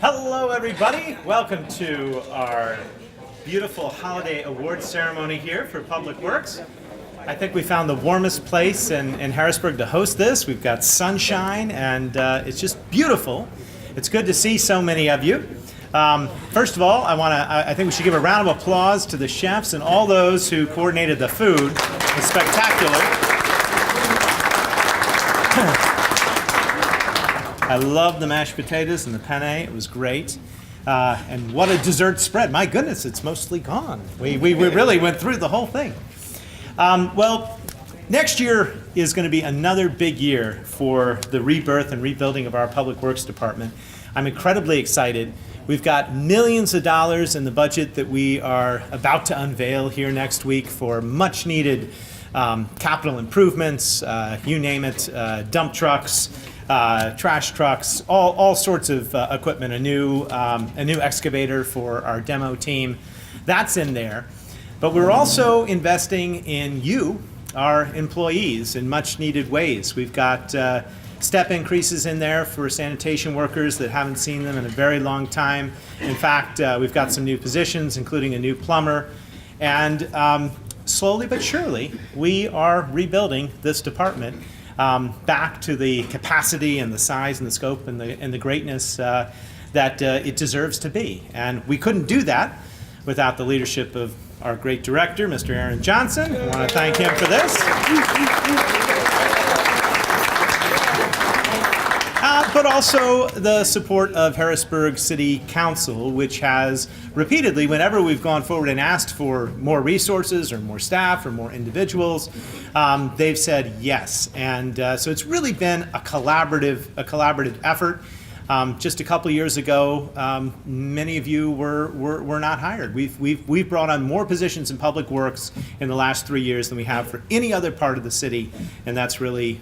Hello, everybody. Welcome to our beautiful holiday awards ceremony here for Public Works. I think we found the warmest place in Harrisburg to host this. We've got sunshine, and it's just beautiful. It's good to see so many of you. First of all, I think we should give a round of applause to the chefs and all those who coordinated the food. It was spectacular. I love the mashed potatoes and the penne. It was great. And what a dessert spread. My goodness, it's mostly gone. We really went through the whole thing. Well, next year is going to be another big year for the rebirth and rebuilding of our Public Works Department. I'm incredibly excited. We've got millions of dollars in the budget that we are about to unveil here next week for much needed capital improvements, you name it, dump trucks, trash trucks, all sorts of equipment, a new excavator for our demo team. That's in there. But we're also investing in you, our employees, in much needed ways. We've got step increases in there for sanitation workers that haven't seen them in a very long time. In fact, we've got some new positions, including a new plumber. And slowly but surely, we are rebuilding this department back to the capacity and the size and the scope and the greatness that it deserves to be. And we couldn't do that without the leadership of our great director, Mr. Aaron Johnson. I want to thank him for this. But also the support of Harrisburg City Council, which has repeatedly, whenever we've gone forward and asked for more resources or more staff or more individuals, they've said yes. And so it's really been a collaborative effort. Just a couple years ago, many of you were not hired. We've brought on more positions in Public Works in the last 3 years than we have for any other part of the city, and that's really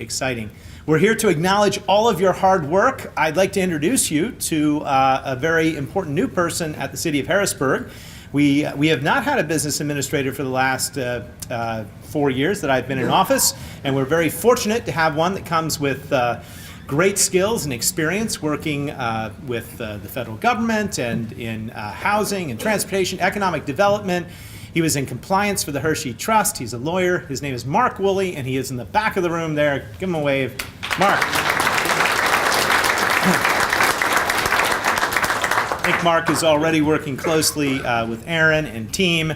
exciting. We're here to acknowledge all of your hard work. I'd like to introduce you to a very important new person at the City of Harrisburg. We have not had a business administrator for the last 4 years that I've been in office, and we're very fortunate to have one that comes with great skills and experience working with the federal government and in housing and transportation, economic development. He was in compliance for the Hershey Trust. He's a lawyer. His name is Mark Woolley, and he is in the back of the room there. Give him a wave. Mark. I think Mark is already working closely with Aaron and team,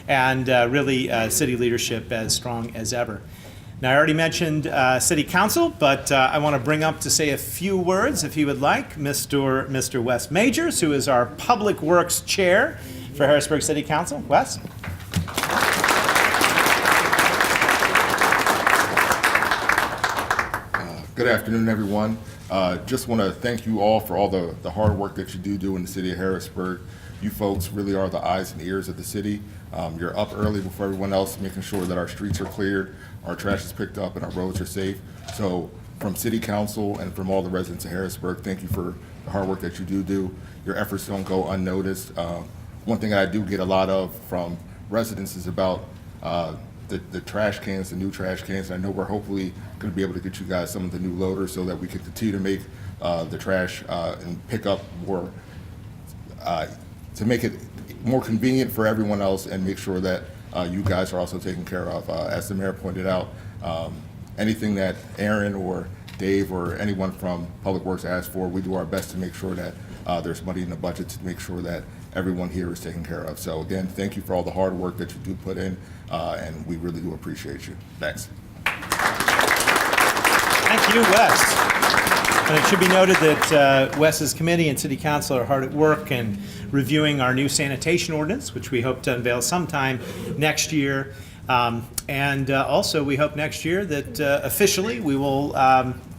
and really city leadership as strong as ever. Now, I already mentioned City Council, but I want to bring up to say a few words, if you would like, Mr. Wes Majors, who is our Public Works Chair for Harrisburg City Council. Wes? Good afternoon, everyone. Just want to thank you all for all the hard work that you do in the city of Harrisburg. You folks really are the eyes and ears of the city. You're up early before everyone else, making sure that our streets are cleared, our trash is picked up, and our roads are safe. So from City Council and from all the residents of Harrisburg, thank you for the hard work that you do. Your efforts don't go unnoticed. One thing I do get a lot of from residents is about the trash cans, the new trash cans. I know we're hopefully going to be able to get you guys some of the new loaders so that we can continue to make the trash and pick up more, to make it more convenient for everyone else and make sure that you guys are also taken care of. As the mayor pointed out, anything that Aaron or Dave or anyone from Public Works asks for, we do our best to make sure that there's money in the budget to make sure that everyone here is taken care of. So again, thank you for all the hard work that you do put in, and we really do appreciate you. Thanks. Thank you, Wes. And it should be noted that Wes's committee and City Council are hard at work in reviewing our new sanitation ordinance, which we hope to unveil sometime next year. And also, we hope next year that officially we will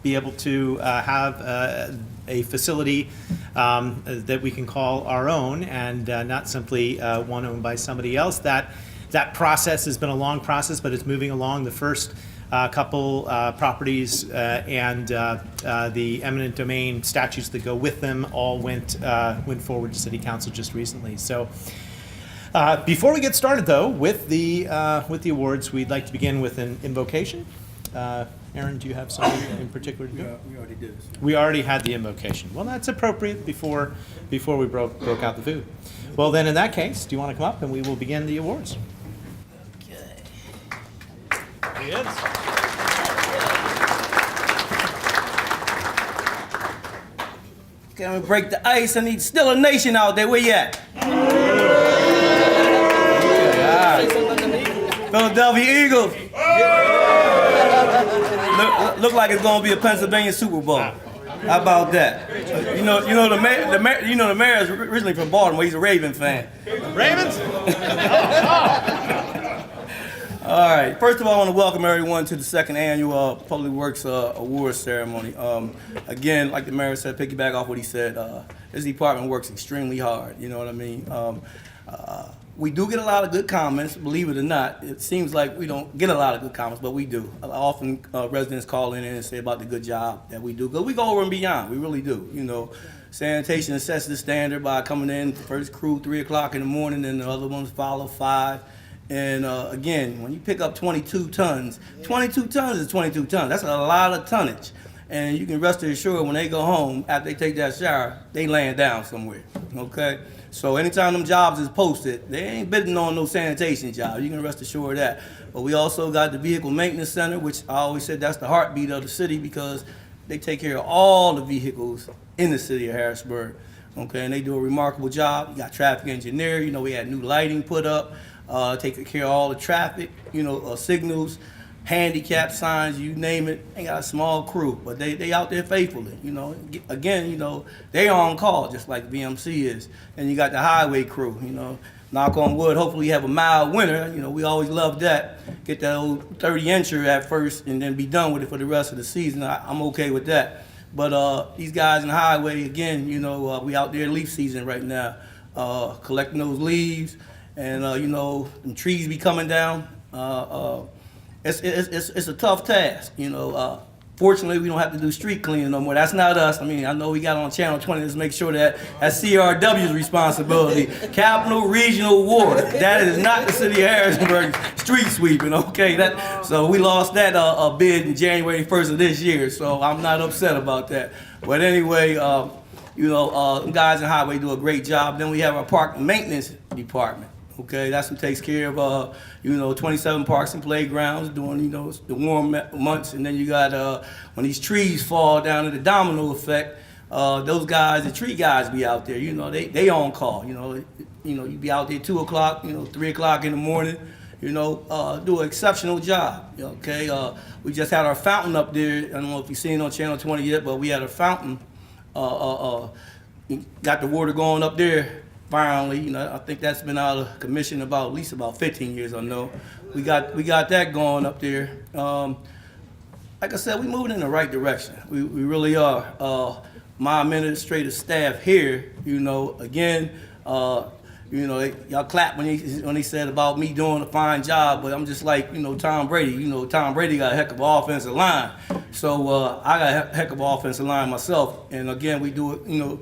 be able to have a facility that we can call our own and not simply one owned by somebody else. That process has been a long process, but it's moving along. The first couple properties and the eminent domain statutes that go with them all went forward to City Council just recently. So before we get started, though, with the awards, we'd like to begin with an invocation. Aaron, do you have something in particular to do? We already did this. We already had the invocation. Well, that's appropriate before we broke out the food. Well, then in that case, do you want to come up and we will begin the awards? There he is. Can we break the ice? I need still a nation out there. Where you at? Philadelphia Eagles. Look like it's gonna be a Pennsylvania Super Bowl. How about that? The mayor is originally from Baltimore. He's a Raven fan. Ravens? All right. First of all, I want to welcome everyone to the second annual Public Works Awards ceremony. Again, like the mayor said, piggyback off what he said, this department works extremely hard. You know what I mean? We do get a lot of good comments, believe it or not. It seems like we don't get a lot of good comments, but we do. Often residents call in and say about the good job that we do, because we go over and beyond. We really do. You know, sanitation sets the standard by coming in, first crew 3 o'clock in the morning, and the other ones follow 5. And again, when you pick up 22 tons, 22 tons is 22 tons. That's a lot of tonnage. And you can rest assured when they go home, after they take that shower, they laying down somewhere, okay? So anytime them jobs is posted, they ain't bidding on no sanitation job. You can rest assured of that. But we also got the Vehicle Maintenance Center, which I always said that's the heartbeat of the city, because they take care of all the vehicles in the city of Harrisburg, okay? And they do a remarkable job. You got traffic engineer, you know, we had new lighting put up, taking care of all the traffic, you know, signals, handicap signs, you name it. They got a small crew, but they out there faithfully, you know. Again, you know, they on call just like VMC is. And you got the highway crew, you know. Knock on wood, hopefully you have a mild winter. You know, we always love that. Get that old 30-incher at first and then be done with it for the rest of the season. I'm okay with that. But these guys in the highway, again, you know, we out there leaf season right now, collecting those leaves. And, you know, them trees be coming down. It's a tough task, you know. Fortunately, we don't have to do street cleaning no more. That's not us. I mean, I know we got on Channel 20 to make sure that that's CRW's responsibility. Capital Regional Ward. That is not the city of Harrisburg street sweeping, okay? So we lost that bid in January 1st of this year, so I'm not upset about that. But anyway, you know, guys in Highway do a great job. Then we have our Park Maintenance Department. Okay, that's who takes care of, you know, 27 parks and playgrounds during, you know, the warm months. And then you got, when these trees fall down to the domino effect, those guys, the tree guys be out there, you know, they on call, you know, you be out there 2 o'clock, you know, 3 o'clock in the morning, you know, do an exceptional job, okay? We just had our fountain up there. I don't know if you've seen it on Channel 20 yet, but we had a fountain, got the water going up there. Finally, you know, I think that's been out of commission at least about 15 years, I know. We got that going up there. Like I said, we're moving in the right direction. We really are. My administrative staff here, you know, again, you know, y'all clapped when he said about me doing a fine job, but I'm just like, you know, Tom Brady. You know, Tom Brady got a heck of an offensive line. So I got a heck of an offensive line myself. And again, we do it, you know,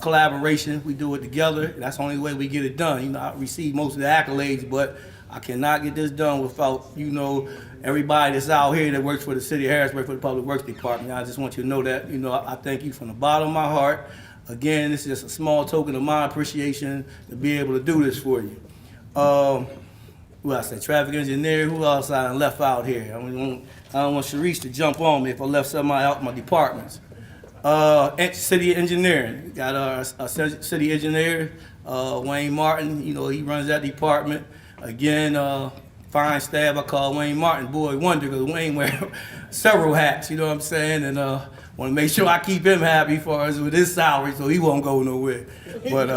collaboration. We do it together. That's the only way we get it done. You know, I receive most of the accolades, but I cannot get this done without, you know, everybody that's out here that works for the city of Harrisburg, for the Public Works Department. I just want you to know that, you know, I thank you from the bottom of my heart. Again, this is just a small token of my appreciation to be able to do this for you. Who else? Traffic engineer. Who else I left out here? I don't want Sharice to jump on me if I left somebody out in my departments. City engineering. Got our city engineer, Wayne Martin. You know, he runs that department. Again, fine staff. I call Wayne Martin Boy Wonder, because Wayne wears several hats. You know what I'm saying? And want to make sure I keep him happy for us with his salary, so he won't go nowhere. But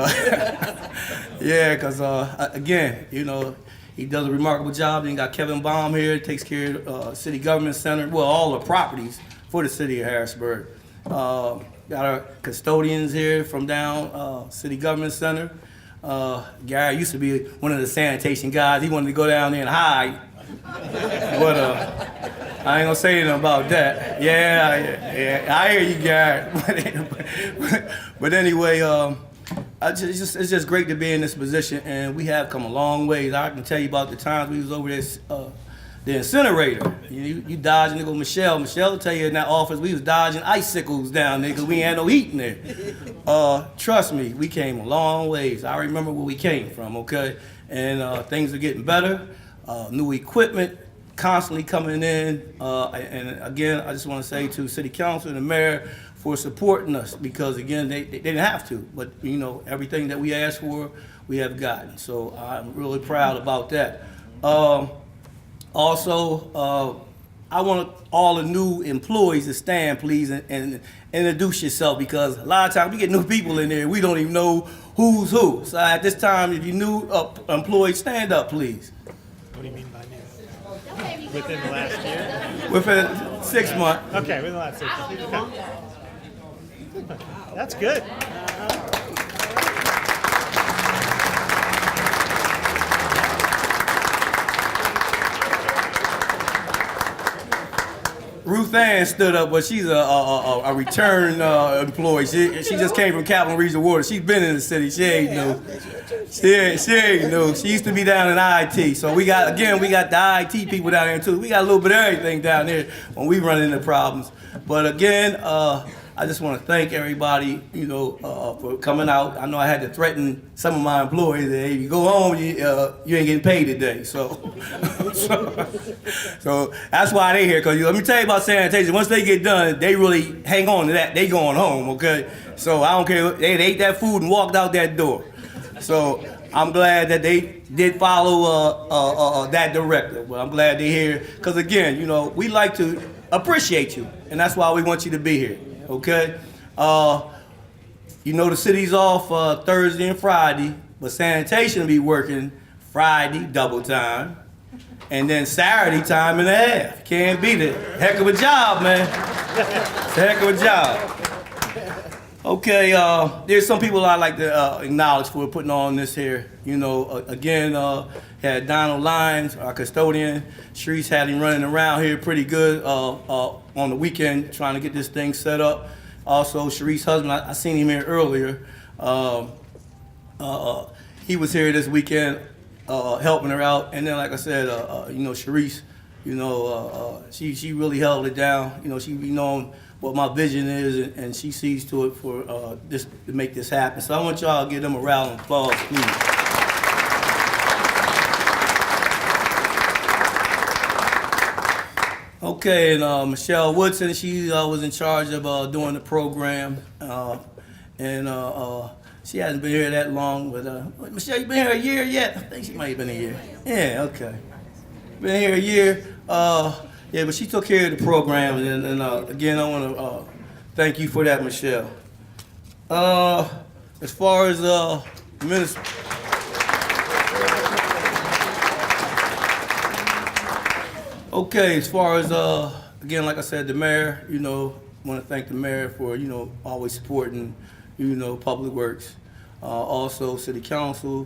yeah, because again, you know, he does a remarkable job. Then you got Kevin Baum here, takes care of City Government Center, well, all the properties for the city of Harrisburg. Got our custodians here from down City Government Center. Gary used to be one of the sanitation guys. He wanted to go down there and hide, but I ain't gonna say anything about that. Yeah, I hear you, Gary. But anyway, it's just great to be in this position, and we have come a long ways. I can tell you about the times we was over there the incinerator. You dodging, nigga, Michelle. Michelle will tell you in that office, we was dodging icicles down there because we ain't had no heat in there. Trust me, we came a long ways. I remember where we came from, okay? And things are getting better. New equipment constantly coming in. And again, I just want to say to City Council and the Mayor for supporting us because, again, they didn't have to. But, you know, everything that we asked for, we have gotten. So I'm really proud about that. Also, I want all the new employees to stand, please, and introduce yourself because a lot of times we get new people in there, we don't even know who's who. So at this time, if you're new employees, stand up, please. What do you mean by new? Within the last year? Within 6 months. Okay, within the last 6 months. That's good. Ruth Ann stood up, but she's a return employee. She just came from Capital Regional Water. She's been in the city. She ain't new. She ain't new. She used to be down in IT. So we got the IT people down there too. We got a little bit of everything down there when we run into problems. But again, I just want to thank everybody, you know, for coming out. I know I had to threaten some of my employees that if you go home, you ain't getting paid today. So that's why they here. Cause let me tell you about sanitation. Once they get done, they really hang on to that. They going home, okay? So I don't care. They ate that food and walked out that door. So I'm glad that they did follow that directive. But I'm glad they're here. Cause again, you know, we like to appreciate you, and that's why we want you to be here. Okay, you know the city's off Thursday and Friday, but sanitation will be working Friday double time, and then Saturday time and a half. Can't beat it. Heck of a job, man. It's a heck of a job. Okay, there's some people I'd like to acknowledge for putting on this here. You know, again, had Donald Lyons, our custodian. Sharice had him running around here pretty good on the weekend trying to get this thing set up. Also, Sharice's husband, I seen him here earlier. He was here this weekend helping her out. And then, like I said, you know, Sharice, you know, she really held it down. You know, she be knowing what my vision is, and she sees to it for this to make this happen. So I want y'all to give them a round of applause, please. Okay, and Michelle Woodson, she was in charge of doing the program, and she hasn't been here that long. But Michelle, you been here a year yet? I think she might have been a year. Yeah, okay. Been here a year. Yeah, but she took care of the program, and again, I want to thank you for that, Michelle. As far as minister. Okay, as far as, again, like I said, the mayor, you know, want to thank the mayor for, you know, always supporting, you know, Public Works. Also, City Council,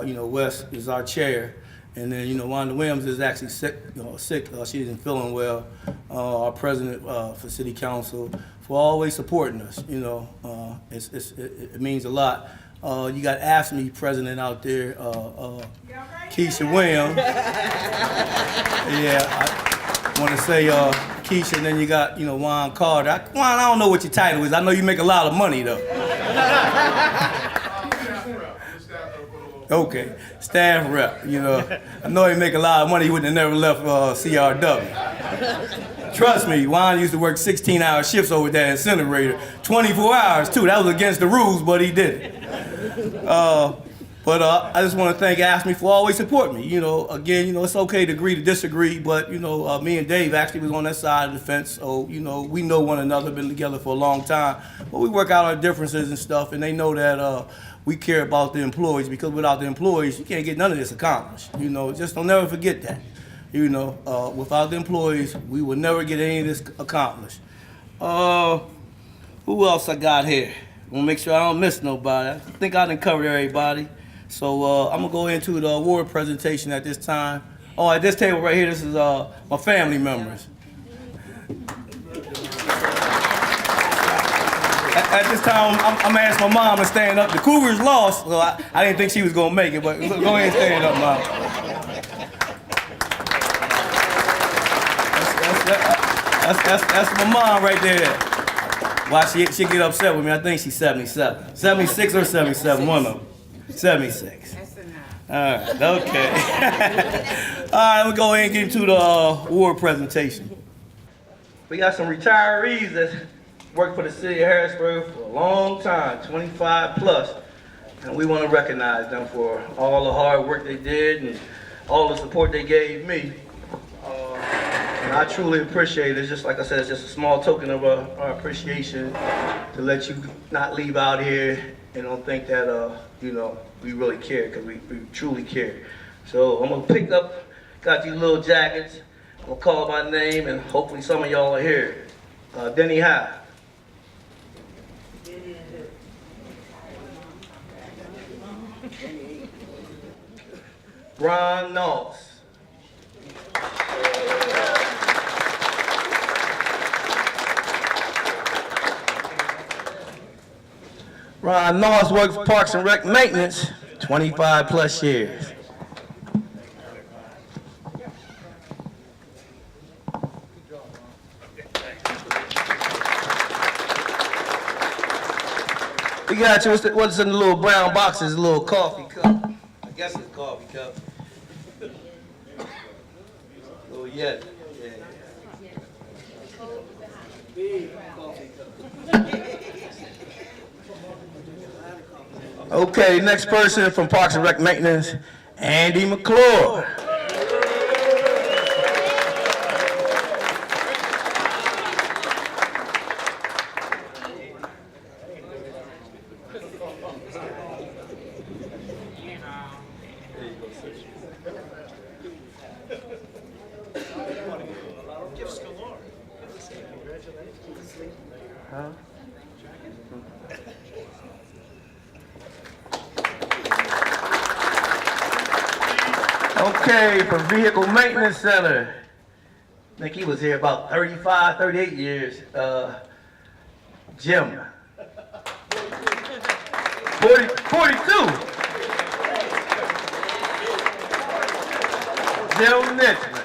you know, Wes is our chair. And then, you know, Wanda Williams is actually sick, she isn't feeling well. Our president for City Council, for always supporting us, you know. It means a lot. You got AFSCME president out there, Keisha Williams. Yeah, I want to say Keisha, and then you got, you know, Juan Carter. Juan, I don't know what your title is. I know you make a lot of money, though. Okay, staff rep, you know. I know he make a lot of money. He wouldn't have never left CRW. Trust me, Juan used to work 16-hour shifts over there incinerator. 24 hours, too. That was against the rules, but he did it. But I just want to thank AFSCME for always supporting me. You know, again, you know, it's okay to agree to disagree, but, you know, me and Dave actually was on that side of the fence. So, you know, we know one another, been together for a long time. But we work out our differences and stuff, and they know that we care about the employees, because without the employees, you can't get none of this accomplished. You know, just don't never forget that. You know, without the employees, we will never get any of this accomplished. Who else I got here? I want to make sure I don't miss nobody. I think I done covered everybody. So I'm going to go into the award presentation at this time. Oh, at this table right here, this is my family members. At this time, I'm going to ask my mom to stand up. The Cougars lost, so I didn't think she was going to make it, but go ahead and stand up, Mom. That's my mom right there. Why she get upset with me? I think she's 77. 76 or 77, one of them. 76. All right, okay. All right, we'll go ahead and get into the award presentation. We got some retirees that worked for the city of Harrisburg for a long time, 25 plus. And we want to recognize them for all the hard work they did and all the support they gave me. And I truly appreciate it. It's just like I said, it's just a small token of our appreciation to let you not leave out here and don't think that, you know, we really care, because we truly care. So I'm going to pick up, got these little jackets. I'm going to call my name, and hopefully some of y'all are here. Denny Howe. Ron Noss. Ron Noss works Parks and Rec maintenance, 25 plus years. We got you, what's in the little brown boxes, a little coffee cup. I guess it's a coffee cup. Little Yeti, yeah. Okay, next person from Parks and Rec Maintenance, Andy McClure. Okay, from Vehicle Maintenance Center. I think he was here about 35, 38 years. Jim. 42. Jim Nitchman.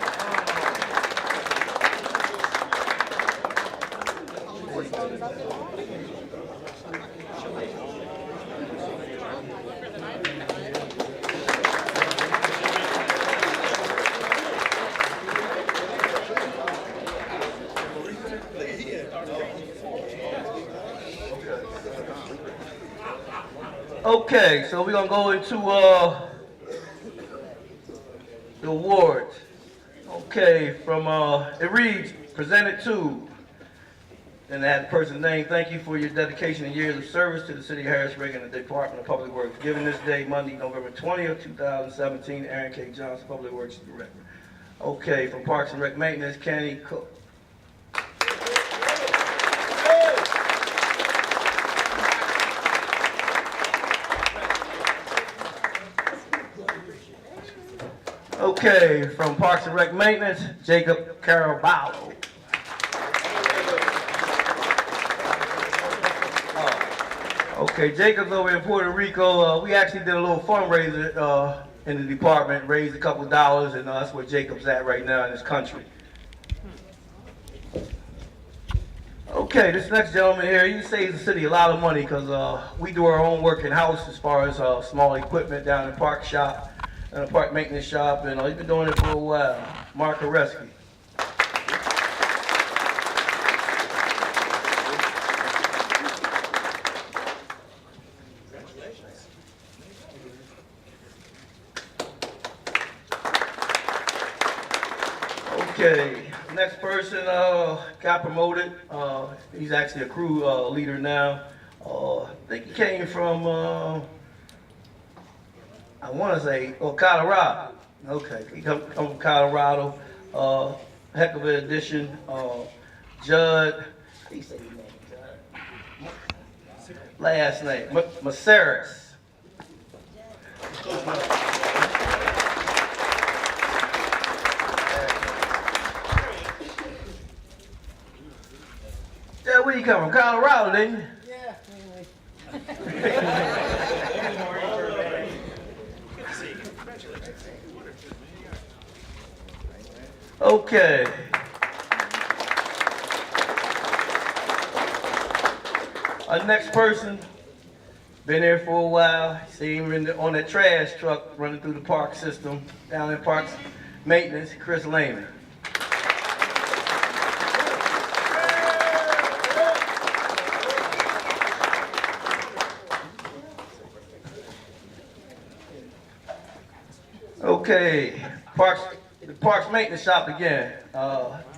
Okay, so we're gonna go into the awards. Okay, from it reads, presented to, and that person's name, thank you for your dedication and years of service to the city of Harrisburg and the Department of Public Works. Given this day, Monday, November 20th, 2017, Aaron K. Johnson, Public Works Director. Okay, from Parks and Rec Maintenance, Kenny Cook. Okay, from Parks and Rec Maintenance, Jacob Caraballo. Okay, Jacob's over in Puerto Rico. We actually did a little fundraiser in the department, raised a couple dollars, and that's where Jacob's at right now in this country. Okay, this next gentleman here, he saves the city a lot of money because we do our own work in-house as far as small equipment down in the park shop. In a park maintenance shop, and he's been doing it for a while. Mark Oreski. Okay, next person got promoted. He's actually a crew leader now. I think he came from I want to say, Colorado. Okay, he come from Colorado. Heck of an addition. Judd, how do you say his name? Judd? Last name, Maceris. Yeah, where you come from? Colorado, didn't you? Yeah. Okay. Our next person, been here for a while. Seen him on that trash truck running through the park system, down in Parks Maintenance, Chris Lehman. Okay, the Parks Maintenance shop again.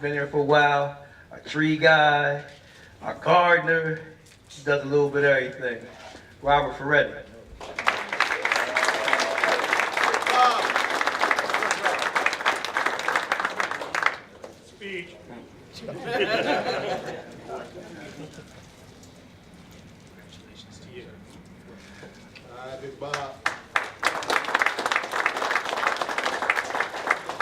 Been here for a while. Our tree guy, our gardener, does a little bit of everything. Robert Ferretti. Speech. Congratulations to you. All right, Big Bob.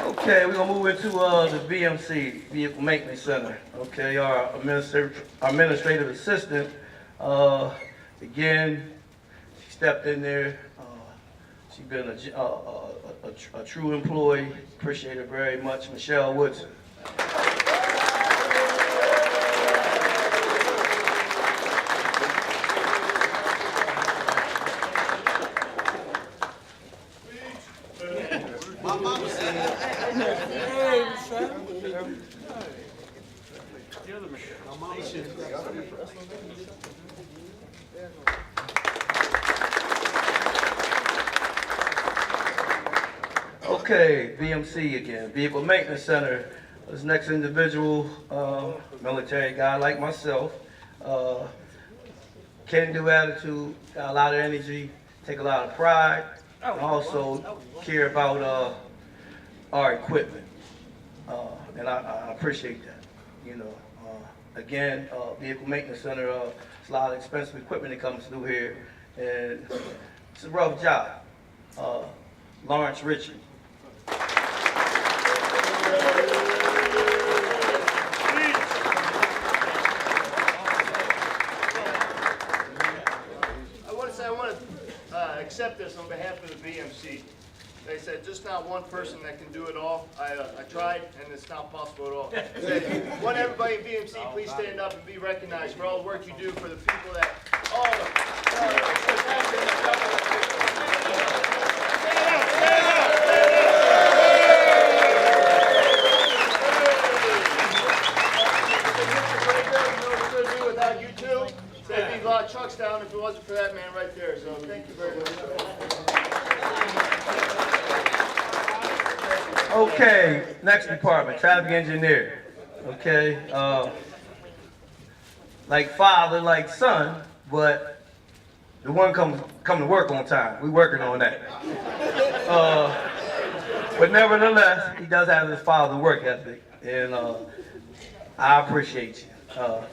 Okay, we're gonna move into the VMC, Vehicle Maintenance Center. Okay, our administrative assistant, again, she stepped in there. She's been a true employee. Appreciate her very much, Michelle Woodson. Okay, VMC again, Vehicle Maintenance Center. This next individual, military guy like myself, can-do attitude, got a lot of energy, take a lot of pride, and also care about our equipment, and I appreciate that. You know, again, Vehicle Maintenance Center, it's a lot of expensive equipment that comes through here, and it's a rough job. Lawrence Ritchie. I want to accept this on behalf of the VMC. They said just not one person that can do it all. I tried, and it's not possible at all. They want everybody in VMC, please stand up and be recognized for all the work you do for the people that without you two, there'd be a lot of trucks down if it wasn't for that man right there. So thank you very much. Okay, next department, traffic engineer. Okay, like father, like son, but the one come to work on time. We working on that. But nevertheless, he does have his father work ethic, and I appreciate you.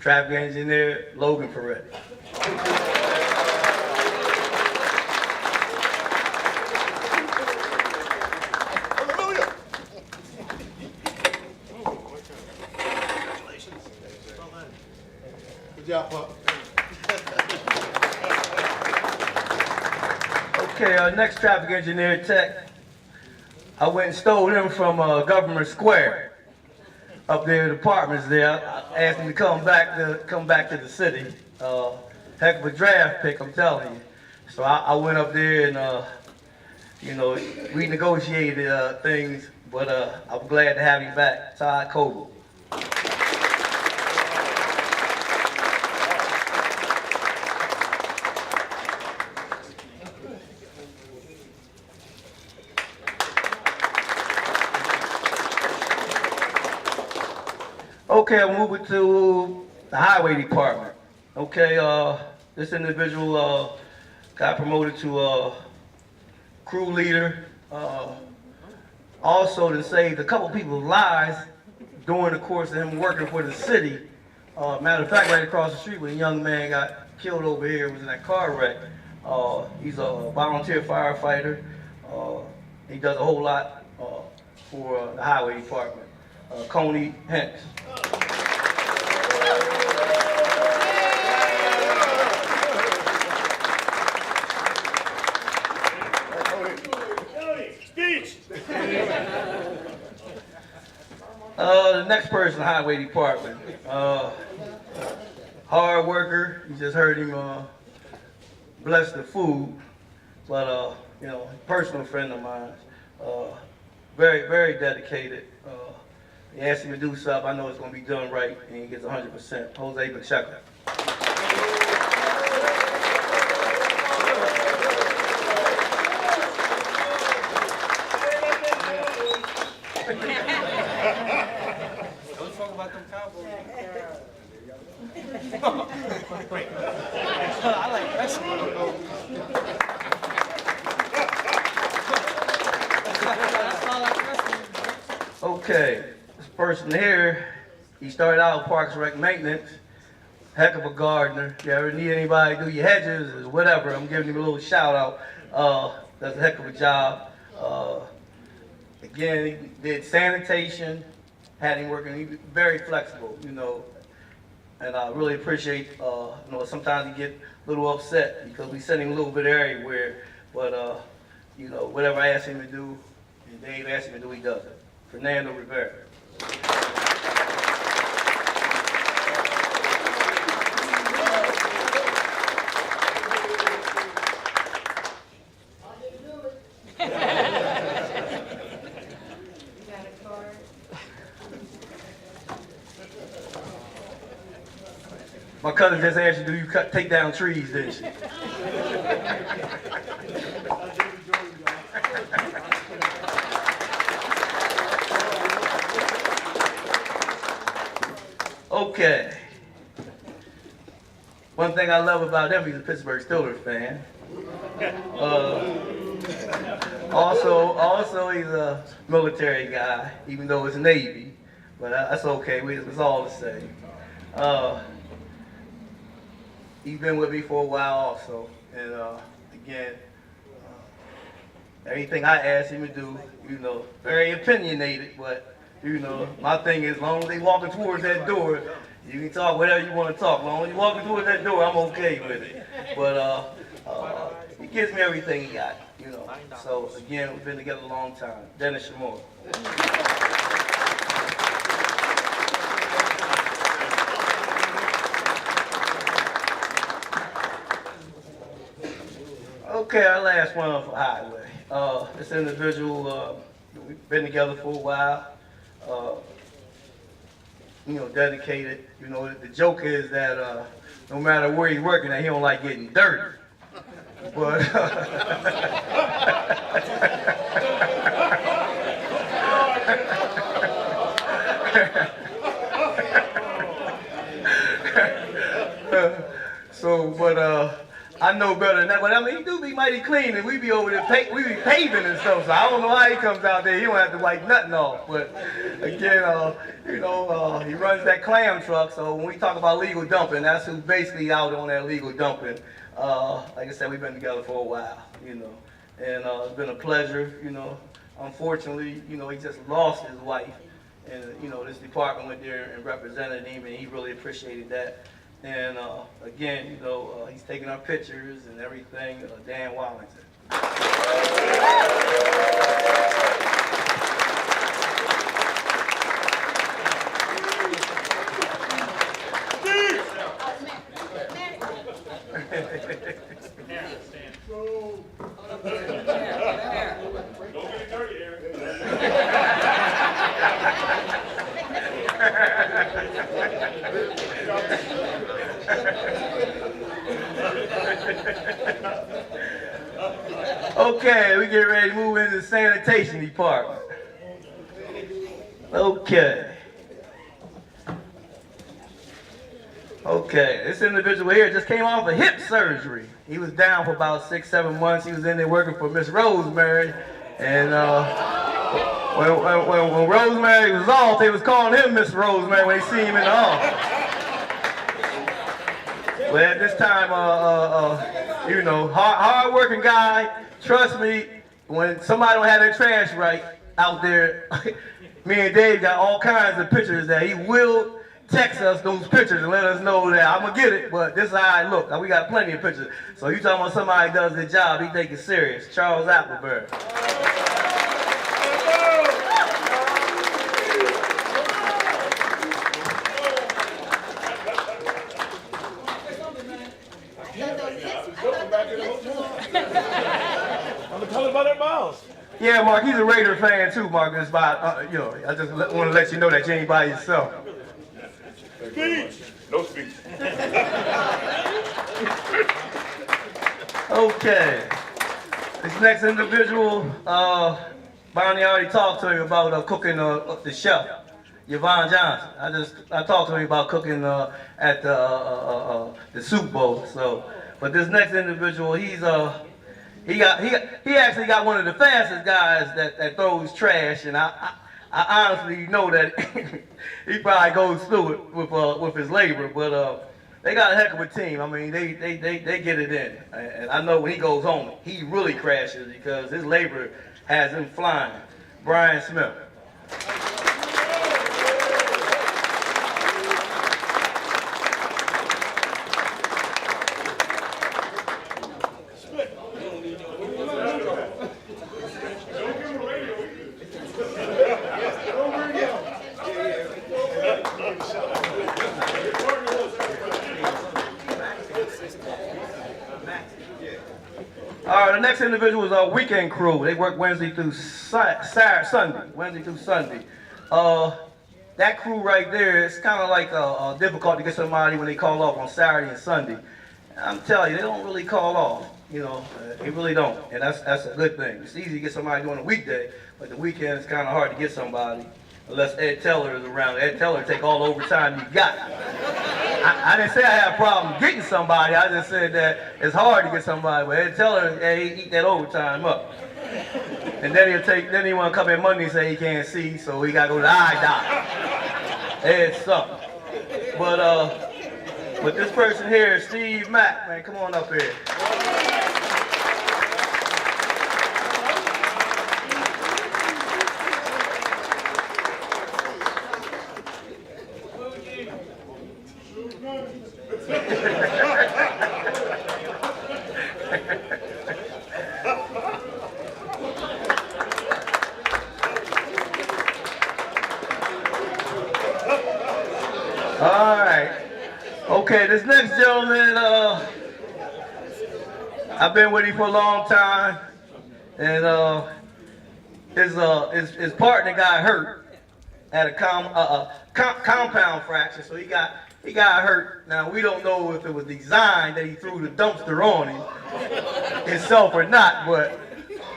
Traffic engineer Logan Ferretti. Good job, Pop. Okay, next traffic engineer tech. I went and stole him from Government Square. Up there, the apartments there. I asked him to come back to the city. Heck of a draft pick, I'm telling you. So I went up there and you know, we negotiated things, but I'm glad to have you back, Todd Coble. Okay, I'm moving to the highway department. Okay, this individual got promoted to crew leader. Also to save a couple people's lives during the course of him working for the city. Matter of fact, right across the street, when a young man got killed over here, was in that car wreck. He's a volunteer firefighter. He does a whole lot for the highway department. Coney Hentz. Speech. The next person, highway department. hard worker. You just heard him bless the food, but you know, personal friend of mine. Very, very dedicated. He asked me to do something, I know it's going to be done right, and he gets 100%. Jose Pacheco. Don't talk about them Cowboys. I like wrestling. Okay, this person here, he started out with Parks and Rec maintenance. Heck of a gardener. If you ever need anybody to do your hedges or whatever, I'm giving him a little shout out. Does a heck of a job. Again, he did sanitation, had him working, he was very flexible, you know. And I really appreciate, you know, sometimes he get a little upset because we send him a little bit everywhere. But, you know, whatever I ask him to do, and Dave asks him to do, he does it. Fernando Rivera. My cousin just asked you, do you take down trees, didn't she? Okay. One thing I love about him, he's a Pittsburgh Steelers fan. Also, he's a military guy, even though it's Navy. But that's okay, it's all the same. He's been with me for a while also. And again, everything I ask him to do, you know, very opinionated, but you know, my thing is, as long as they walking towards that door, you can talk whatever you want to talk. As long as you walking towards that door, I'm okay with it. But he gives me everything he got, you know. So again, we've been together a long time. Dennis Shamor. Okay, our last one for Highway. This individual, we've been together for a while. You know, dedicated. You know, the joke is that no matter where he's working at, he don't like getting dirty. But I know better than that. But I mean, he do be mighty clean, and we be over there, we be paving and stuff. So I don't know how he comes out there. He don't have to wipe nothing off. But again, you know, he runs that clam truck. So when we talk about legal dumping, that's who's basically out on that legal dumping. Like I said, we've been together for a while, you know, and it's been a pleasure. You know, unfortunately, you know, he just lost his wife, and you know, this department went there and represented him, and he really appreciated that. And again, you know, he's taking our pictures and everything, Dan Wallington. Don't get it dirty, Eric. Okay, we get ready to move into the sanitation department. Okay. Okay, this individual here just came off of hip surgery. He was down for about 6-7 months. He was in there working for Miss Rosemary. And when Rosemary was off, they was calling him Miss Rosemary when they see him in the office. But at this time, you know, hard-working guy. Trust me, when somebody don't have their trash right out there, me and Dave got all kinds of pictures that he will text us those pictures and let us know that I'm gonna get it, but this is how I look. We got plenty of pictures. So you talking about somebody does their job, he take it serious. Charles Appleberg. I'm gonna tell him about their miles. Yeah, Mark, he's a Raider fan too, Mark. It's about, you know, I just want to let you know that you ain't by yourself. Speech. No speech. Okay. This next individual, Bonnie already talked to him about cooking the chef, Yvonne Johnson. I talked to him about cooking at the Soup Bowl. So, but this next individual, he actually got one of the fastest guys that throws trash, and I honestly know that he probably goes through it with his labor, but they got a heck of a team. I mean, they get it in, and I know when he goes home, he really crashes because his labor has him flying. Brian Smith. All right, the next individual is our weekend crew. They work Wednesday through Sunday. Wednesday through Sunday. That crew right there, it's kind of like difficult to get somebody when they call off on Saturday and Sunday. I'm telling you, they don't really call off. You know, they really don't, and that's a good thing. It's easy to get somebody during a weekday, but the weekend is kind of hard to get somebody unless Ed Teller is around. Ed Teller take all the overtime you got. I didn't say I had a problem getting somebody. I just said that it's hard to get somebody. But Ed Teller, he eat that overtime up. And then he want to come in Monday and say he can't see, so he got to go to the eye doctor. Ed's something. But this person here is Steve Mack. Man, come on up here. All right. Okay, this next gentleman, I've been with him for a long time, and his partner got hurt at a compound fracture, so he got hurt. Now we don't know if it was designed that he threw the dumpster on him himself or not, but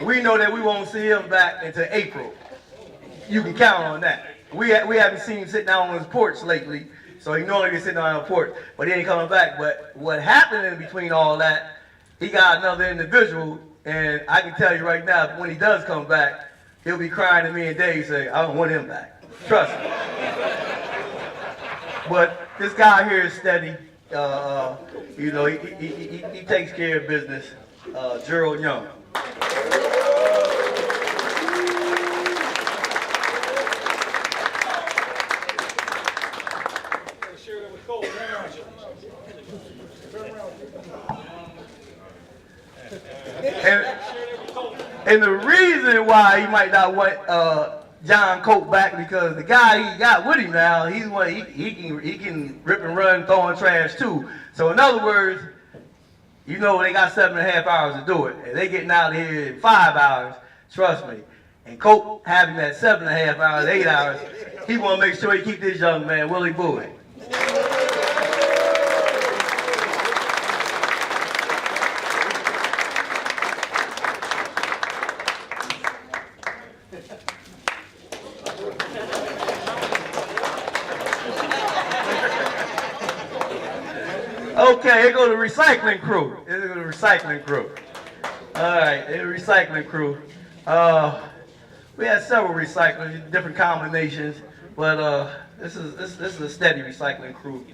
we know that we won't see him back until April. You can count on that. We haven't seen him sitting down on his porch lately. So he normally be sitting on the porch, but he ain't coming back. But what happened in between all that, he got another individual, and I can tell you right now, when he does come back, he'll be crying to me and Dave saying, I don't want him back. Trust me. But this guy here is steady. You know, he takes care of business. Gerald Young. And the reason why he might not want John Cope back, because the guy he got with him now, he can rip and run throwing trash too. So in other words, you know they got 7.5 hours to do it. And they getting out of here in 5 hours, trust me. And Cope having that 7.5 hours, 8 hours, he want to make sure he keep this young man Willie Bowie. Okay, here go the recycling crew. Here go the recycling crew. All right, the recycling crew. We had several recyclers, different combinations, but this is a steady recycling crew.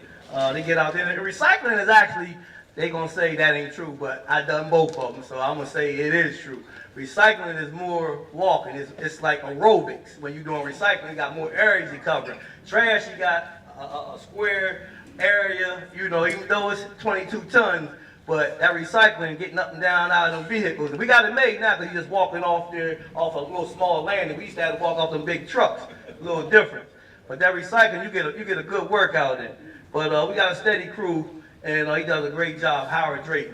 They get out there. And recycling is actually, they gonna say that ain't true, but I done both of them, so I'm gonna say it is true. Recycling is more walking. It's like aerobics. When you're doing recycling, you got more areas you cover. Trash, you got a square area, you know, even though it's 22 tons, but that recycling, getting up and down out of them vehicles. And we got it made now because you're just walking off there, off a little small landing. We used to have to walk off them big trucks, a little different. But that recycling, you get a good workout in. But we got a steady crew, and he does a great job, Howard Drake.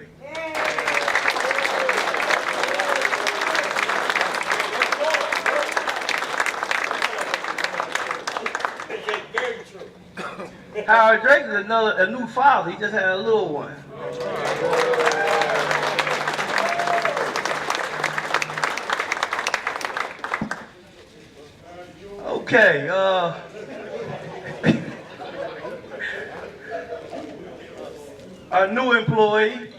Howard Drake is a new father. He just had a little one. Okay, our new employee,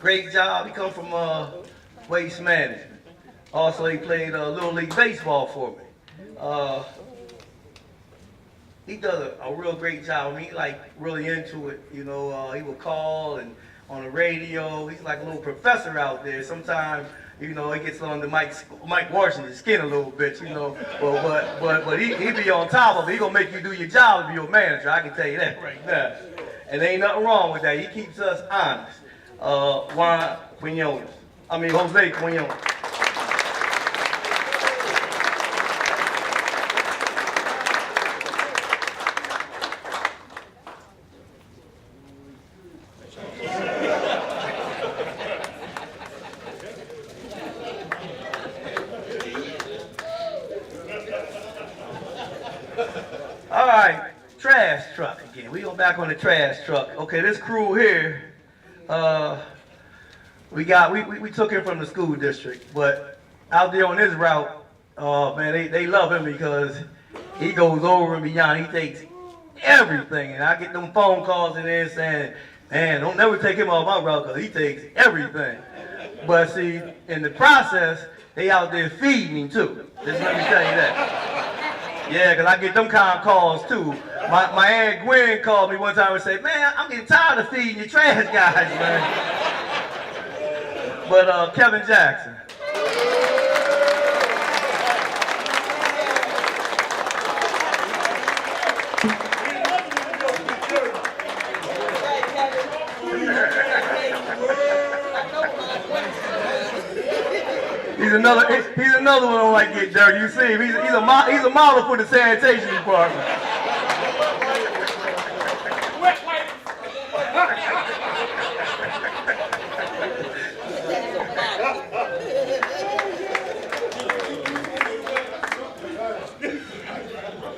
great job. He come from Waste Management. Also, he played Little League Baseball for me. He does a real great job. I mean, he like really into it. You know, he will call and on the radio. He's like a little professor out there. Sometimes, you know, he gets on the Mike Washington's skin a little bit. You know, but he be on top of it. He gonna make you do your job to be your manager. I can tell you that right now. And there ain't nothing wrong with that. He keeps us honest. Juan Quinones. Jose Quinones. All right, trash truck again. We go back on the trash truck. Okay, this crew here, we took him from the school district, but out there on this route, man, they love him because he goes over and beyond. He takes everything, and I get them phone calls in there saying, man, don't never take him off my route because he takes everything. But see, in the process, they out there feeding him too. Just let me tell you that. Yeah, because I get them kind of calls too. My Aunt Gwen called me one time and said, man, I'm getting tired of feeding you trash guys, man. But Kevin Jackson. He's another one who don't like get dirty. You see him? He's a model for the sanitation department.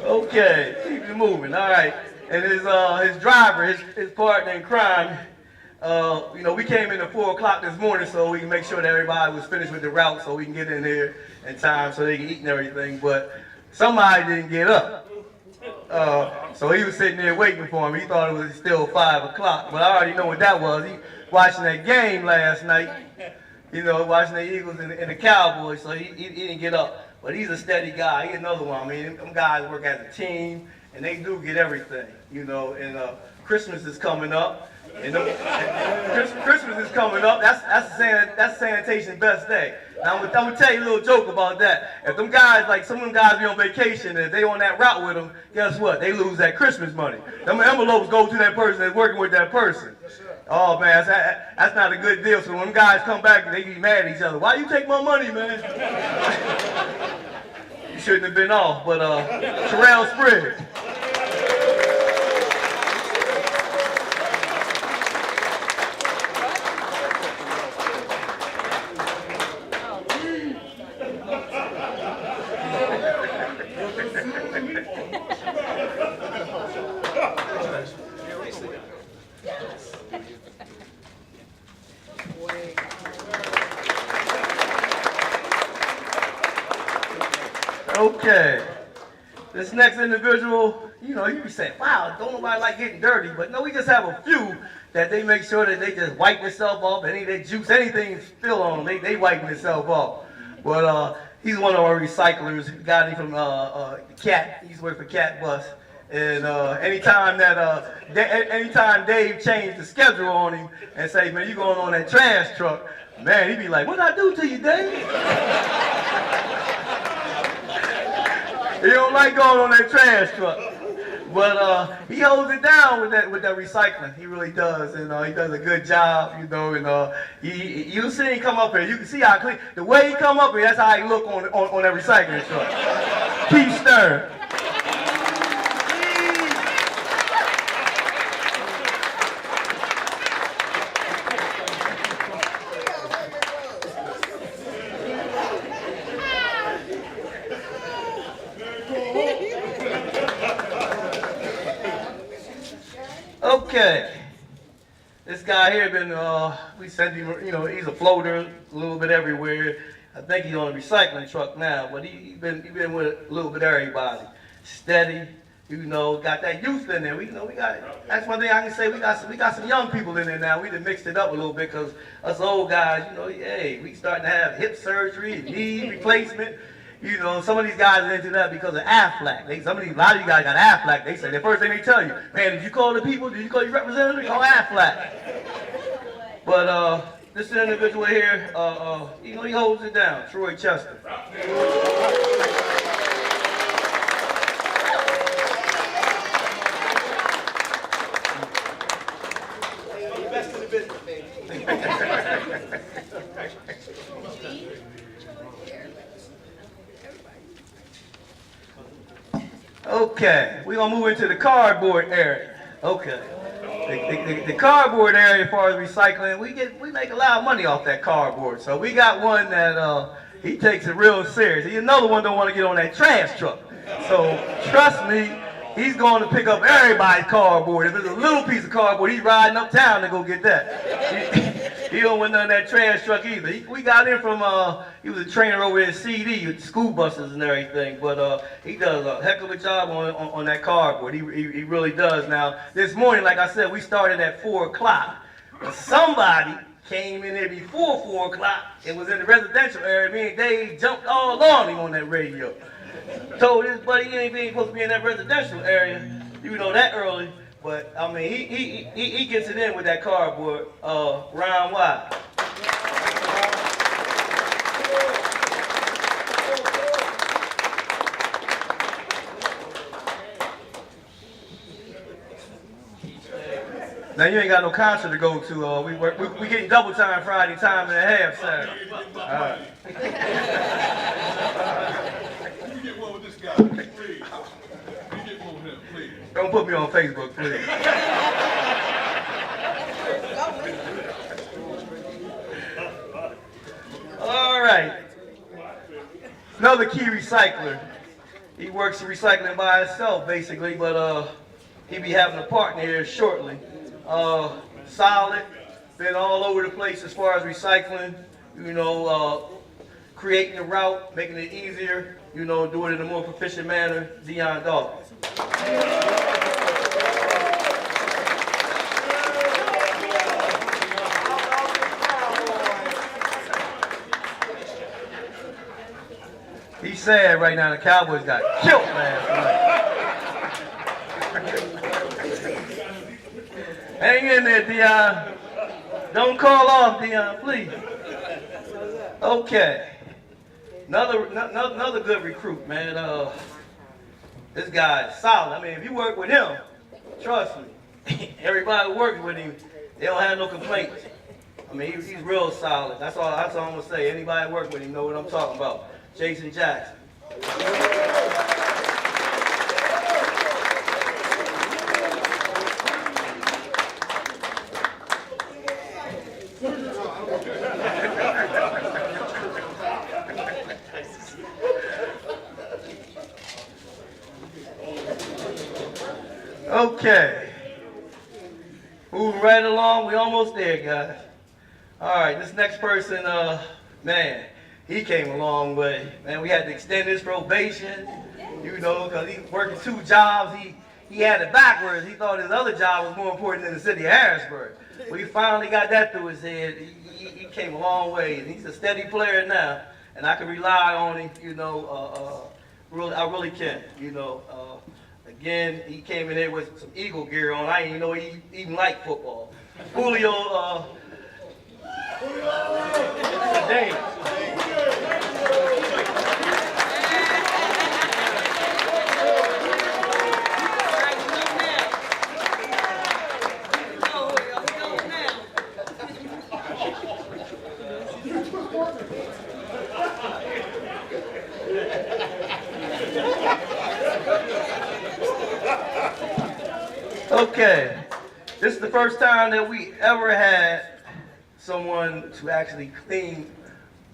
Okay, keep it moving. All right, and his driver, his partner in crime. You know, we came in at 4 o'clock this morning so we can make sure that everybody was finished with the route so we can get in here in time so they can eat and everything. But somebody didn't get up. So he was sitting there waiting for him. He thought it was still 5 o'clock. But I already know what that was. He watching that game last night, you know, watching the Eagles and the Cowboys, so he didn't get up. But he's a steady guy. He's another one. I mean, them guys work as a team, and they do get everything, you know. And Christmas is coming up. And Christmas is coming up. That's sanitation's best day. Now I'm gonna tell you a little joke about that. If them guys, like some of them guys be on vacation, and if they on that route with them, guess what? They lose that Christmas money. Them envelopes go to that person that's working with that person. Oh man, that's not a good deal. So when them guys come back, they be mad at each other. Why you take my money, man? You shouldn't have been off. But Terrell Spriggs. Okay, this next individual, you know, you be saying, wow, don't nobody like getting dirty, but no, we just have a few that they make sure that they just wipe themselves off, any of their juice, anything spill on them, they wiping themselves off. But he's one of our recyclers, got him from CAT, he's working for CAT Bus, and anytime Dave changed the schedule on him and say, man, you going on that trash truck, man, he'd be like, what'd I do to you, Dave? He don't like going on that trash truck, but he holds it down with that recycling. He really does, and he does a good job, you know. And you see him come up here. You can see how clean the way he come up here. That's how he look on that recycling truck. Keith Stern. guy here been, we sent him, you know, he's a floater a little bit everywhere. I think he's on a recycling truck now, but he been with a little bit of everybody. Steady, you know, got that youth in there. We, you know, we got, that's one thing I can say, we got some young people in there now. We done mixed it up a little bit because us old guys, you know, hey, we starting to have hip surgery, knee replacement. You know, some of these guys are into that because of Aflac. A lot of you guys got Aflac. They say the first thing they tell you, man, did you call the people? Did you call your representative? Call Aflac. But this individual here, you know, he holds it down. Troy Chester. Best in the business, baby. Okay, we're gonna move into the cardboard area. Okay. The cardboard area, as far as recycling, we make a lot of money off that cardboard. So we got one that he takes it real serious. Another one don't want to get on that trash truck. So trust me, he's going to pick up everybody's cardboard. If it's a little piece of cardboard, he's riding uptown to go get that. He don't want none of that trash truck either. We got him from, he was a trainer over at CD with school buses and everything, but he does a heck of a job on that cardboard. He really does. Now, this morning, like I said, we started at 4 o'clock. But somebody came in there before 4 o'clock and was in the residential area. Me and Dave jumped all on him on that radio. Told his buddy he ain't supposed to be in that residential area, you know, that early. But I mean, he gets it in with that cardboard, round wide. Now you ain't got no concert to go to. We getting double time Friday, time and a half Saturday. All right. You get one with this guy, please. You get one with him, please. Don't put me on Facebook, please. All right. Another key recycler. He works in recycling by himself, basically, but he be having a partner here shortly. Solid, been all over the place as far as recycling, you know, creating the route, making it easier, you know, doing it in a more proficient manner. Dion Dawkins. He's sad right now. The Cowboys got killed last night. Hang in there, Dion. Don't call off, Dion, please. Okay. Another good recruit, man. This guy is solid. I mean, if you work with him, trust me, everybody working with him, they don't have no complaints. I mean, he's real solid. That's all I'm gonna say. Anybody working with him know what I'm talking about. Jason Jackson. Okay. Moving right along, we almost there, guys. All right, this next person, man, he came a long way. Man, we had to extend his probation, you know, because he working 2 jobs. He had it backwards. He thought his other job was more important than the city of Harrisburg. We finally got that through his head. He came a long way, and he's a steady player now, and I can rely on him, you know, I really can, you know. Again, he came in there with some Eagle gear on. I didn't even know he even liked football. Julio, Dane. Okay, this is the first time that we ever had someone to actually clean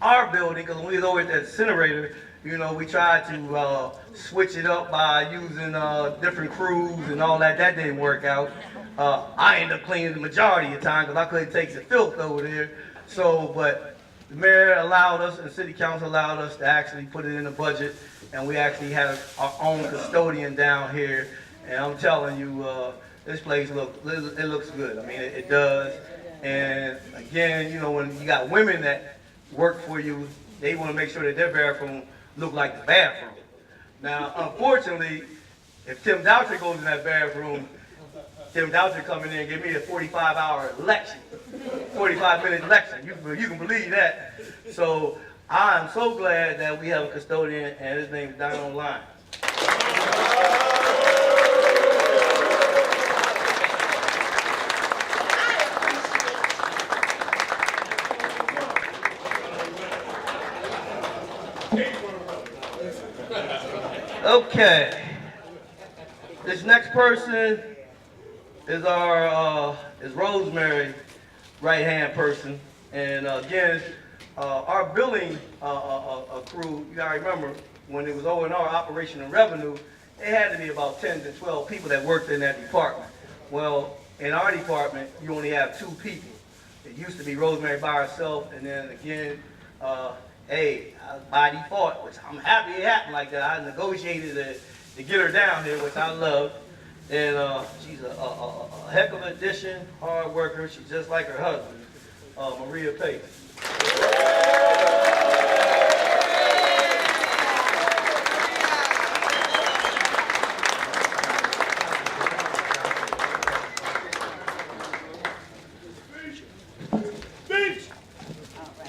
our building, because when we was over at that incinerator, You know, we tried to switch it up by using different crews and all that. That didn't work out. I ended up cleaning the majority of the time because I couldn't take the filth over there. So, but the mayor allowed us and city council allowed us to actually put it in the budget, and we actually have our own custodian down here. And I'm telling you, this place looks good. I mean, it does. And again, you know, when you got women that work for you, they want to make sure that their bathroom look like the bathroom. Now, unfortunately, if Tim Doucher goes in that bathroom, Tim Doucher coming in and give me a 45-hour lecture, 45-minute lecture. You can believe that. So I'm so glad that we have a custodian, and his name is Donald Lyons. Okay. This next person is is Rosemary, right-hand person. And again, our billing crew, you gotta remember, when it was O&R, Operation and Revenue, it had to be about 10 to 12 people that worked in that department. Well, in our department, you only have 2 people. It used to be Rosemary by herself, and then again, by default, which I'm happy it happened like that. I negotiated to get her down here, which I love. And she's a heck of an addition, hard worker. She's just like her husband, Maria Pace.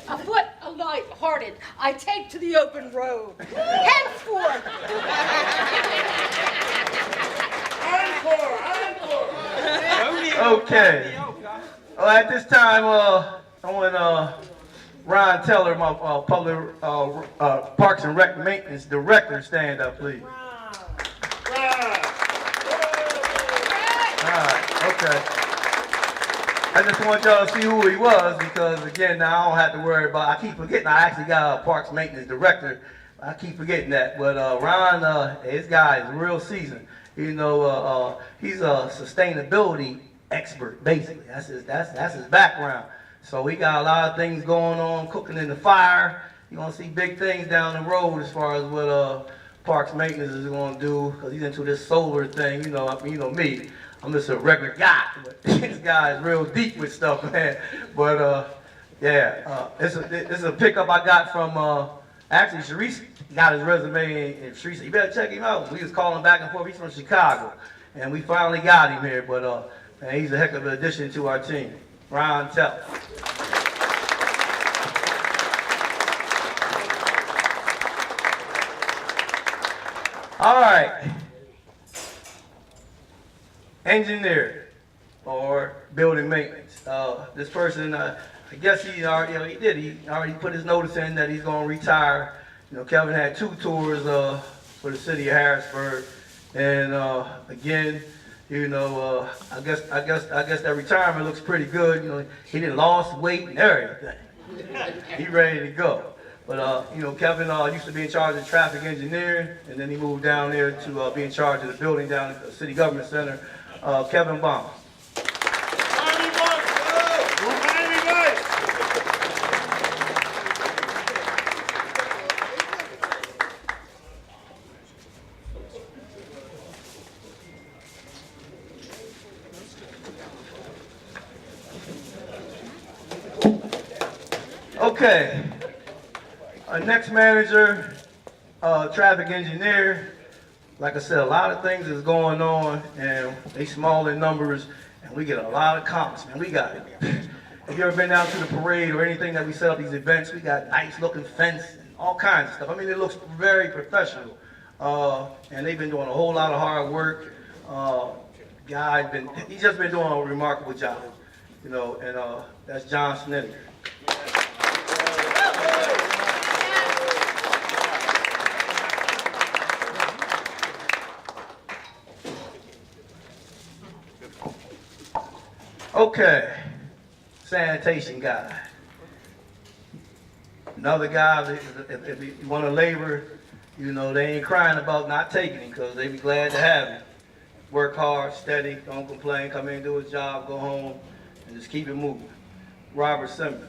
A foot, a light-hearted, I take to the open road. Henceforth. Okay. At this time, I want Ron Teller, my public Parks and Rec Maintenance Director, stand up, please. All right. Okay. I just want y'all to see who he was because, again, now I don't have to worry about, I keep forgetting, I actually got a Parks Maintenance Director. I keep forgetting that. But Ron, his guy is real seasoned. You know, he's a sustainability expert, basically. That's his background. So we got a lot of things going on, cooking in the fire. You're going to see big things down the road as far as what Parks Maintenance is going to do because he's into this solar thing. You know me. I'm just a regular guy, but this guy is real deep with stuff, man. But yeah, this is a pickup I got from actually Sharice got his resume, and Sharice said, you better check him out. We was calling back and forth. He's from Chicago, and we finally got him here. But man, he's a heck of an addition to our team. Ron Teller. All right. Engineer or building maintenance. This person, I guess he already, he already put his notice in that he's going to retire. You know, Kevin had 2 tours for the city of Harrisburg, and again, you know, I guess that retirement looks pretty good. You know, he didn't lost weight and everything. He ready to go. But you know, Kevin used to be in charge of traffic engineering, and then he moved down there to be in charge of the building down at the City Government Center. Kevin Baum. Okay. Our next manager, traffic engineer. Like I said, a lot of things is going on, and they small in numbers, and we get a lot of comps, man. We got it. If you ever been down to the parade or anything that we set up these events, we got nice looking fence and all kinds of stuff. I mean, it looks very professional. And they've been doing a whole lot of hard work. He's just been doing a remarkable job, you know, and that's John Snider. Okay, sanitation guy. Another guy, if you want to labor, You know, they ain't crying about not taking him because they be glad to have him. Work hard, steady, don't complain, come in, do his job, go home, and just keep it moving. Robert Simmons.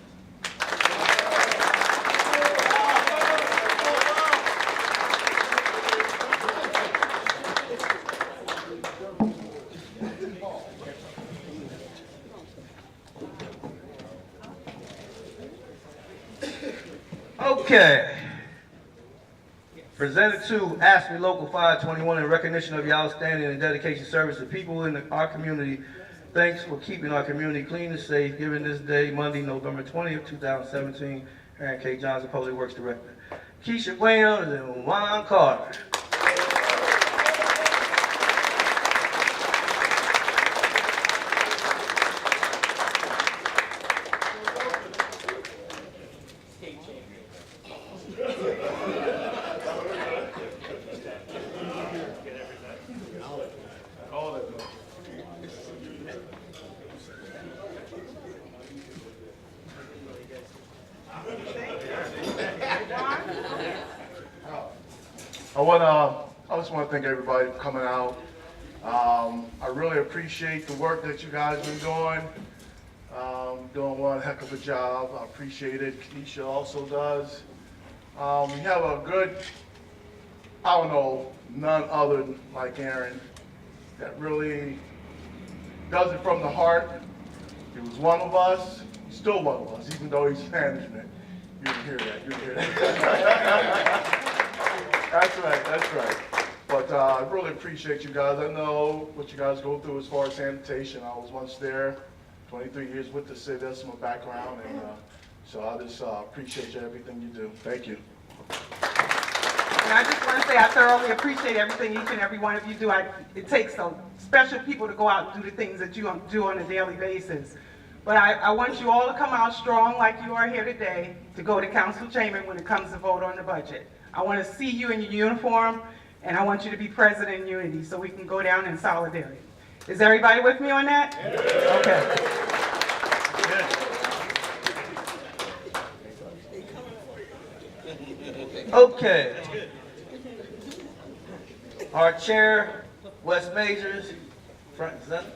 Okay. Presented to ASME Local 521 in recognition of your outstanding and dedication service to people in our community. Thanks for keeping our community clean and safe, given this day, Monday, November 20th, 2017. Aaron K. Johnson, Public Works Director. Keisha Williams and Juan Carter. I just want to thank everybody for coming out. I really appreciate the work that you guys been doing. Doing one heck of a job. I appreciate it. Keisha also does. We have a good, I don't know, none other like Aaron that really does it from the heart. He was one of us. He's still one of us, even though he's management. You can hear that. You can hear that. That's right, that's right. But I really appreciate you guys. I know what you guys go through as far as sanitation. I was once there, 23 years with the city. That's my background, and so I just appreciate you, everything you do. Thank you. And I just want to say I thoroughly appreciate everything each and every one of you do. It takes some special people to go out and do the things that you do on a daily basis. But I want you all to come out strong like you are here today to go to council chamber when it comes to vote on the budget. I want to see you in your uniform, and I want you to be present in unity so we can go down in solidarity. Is everybody with me on that? Okay. Okay. Our chair, Wes Majors, front and center.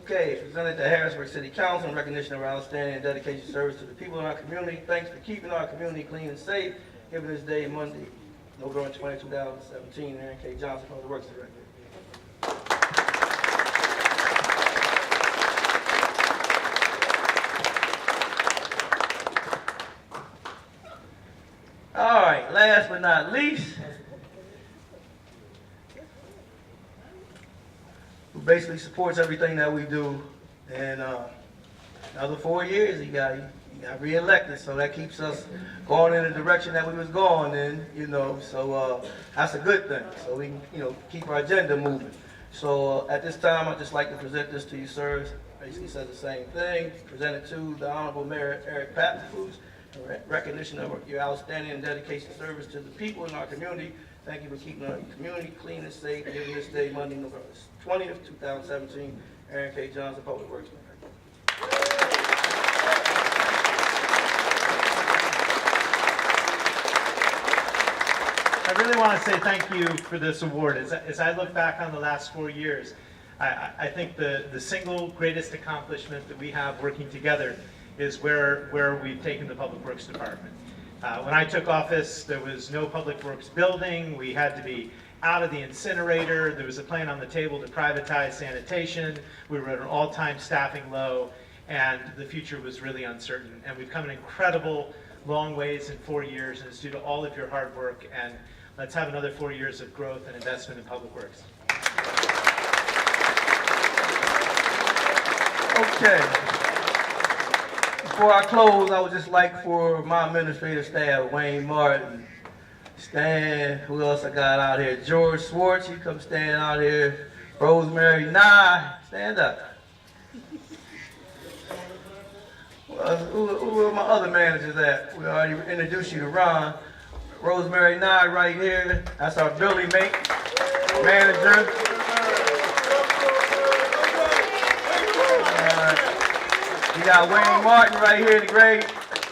Okay, presented to Harrisburg City Council in recognition of our outstanding and dedication service to the people in our community. Thanks for keeping our community clean and safe. Given this day, Monday, November 20, 2017, Aaron K. Johnson, Public Works Director. All right, last but not least, who basically supports everything that we do. And another 4 years, he got reelected, so that keeps us going in the direction that we was going in, you know, so that's a good thing. So we can, you know, keep our agenda moving. So at this time, I'd just like to present this to you, sirs. Basically says the same thing. Presented to the Honorable Mayor Eric Papenfuss in recognition of your outstanding and dedication service to the people in our community. Thank you for keeping our community clean and safe. Given this day, Monday, November 20th, 2017, Aaron K. Johnson, Public Works Director. I really want to say thank you for this award. As I look back on the last 4 years, I think the single greatest accomplishment that we have working together is where we've taken the Public Works Department. When I took office, there was no Public Works building. We had to be out of the incinerator. There was a plan on the table to privatize sanitation. We were at an all-time staffing low, and the future was really uncertain. And we've come an incredible long ways in 4 years, and it's due to all of your hard work. And let's have another 4 years of growth and investment in Public Works. Okay. Before I close, I would just like for my administrative staff, Wayne Martin, Stan, who else I got out here? George Swartz, you come stand out here. Rosemary Nye, stand up. Who are my other managers at? We already introduced you to Ron. Rosemary Nye right here. That's our building mate, manager. We got Wayne Martin right here in the grade.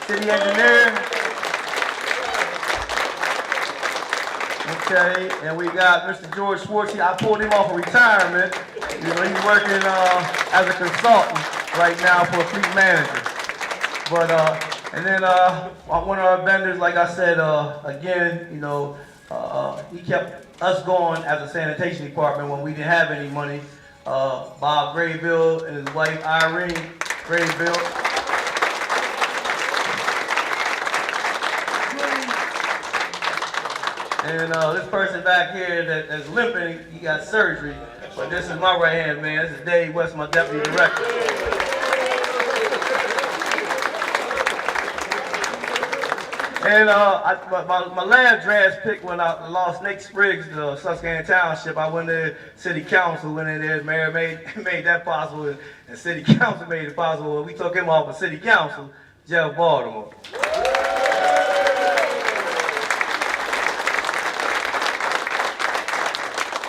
city engineer. Okay, and we got Mr. George Schwartz. I pulled him off of retirement. You know, he's working as a consultant right now for a fleet manager. But and then one of our vendors, like I said, again, you know, he kept us going as a sanitation department when we didn't have any money. Bob Graybill and his wife Irene Graybill. And this person back here that's limping, he got surgery. But this is my right hand man. This is Dave West, my deputy director. And my last draft pick when I lost Nick Spriggs to Susquehanna Township, I went to City Council, went in there, the mayor made that possible, and City Council made it possible. We took him off of City Council, Jeff Baltimore.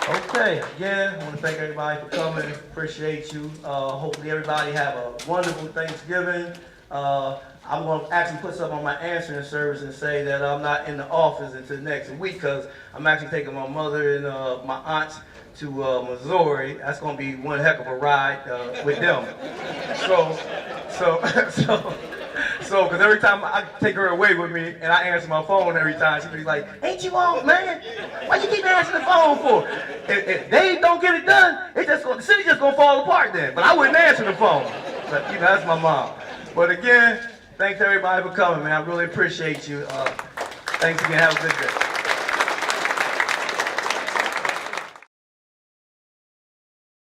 Okay, again, I want to thank everybody for coming. Appreciate you. Hopefully everybody have a wonderful Thanksgiving. I'm going to actually put something on my answering service and say that I'm not in the office until next week because I'm actually taking my mother and my aunts to Missouri. That's going to be one heck of a ride with them. So, because every time I take her away with me and I answer my phone every time, she be like, "Ain't you off, man? Why you keep answering the phone for? If they don't get it done, the city just gonna fall apart then." But I wouldn't answer the phone. But you know, that's my mom. But again, thanks everybody for coming, man. I really appreciate you. Thanks again. Have a good day.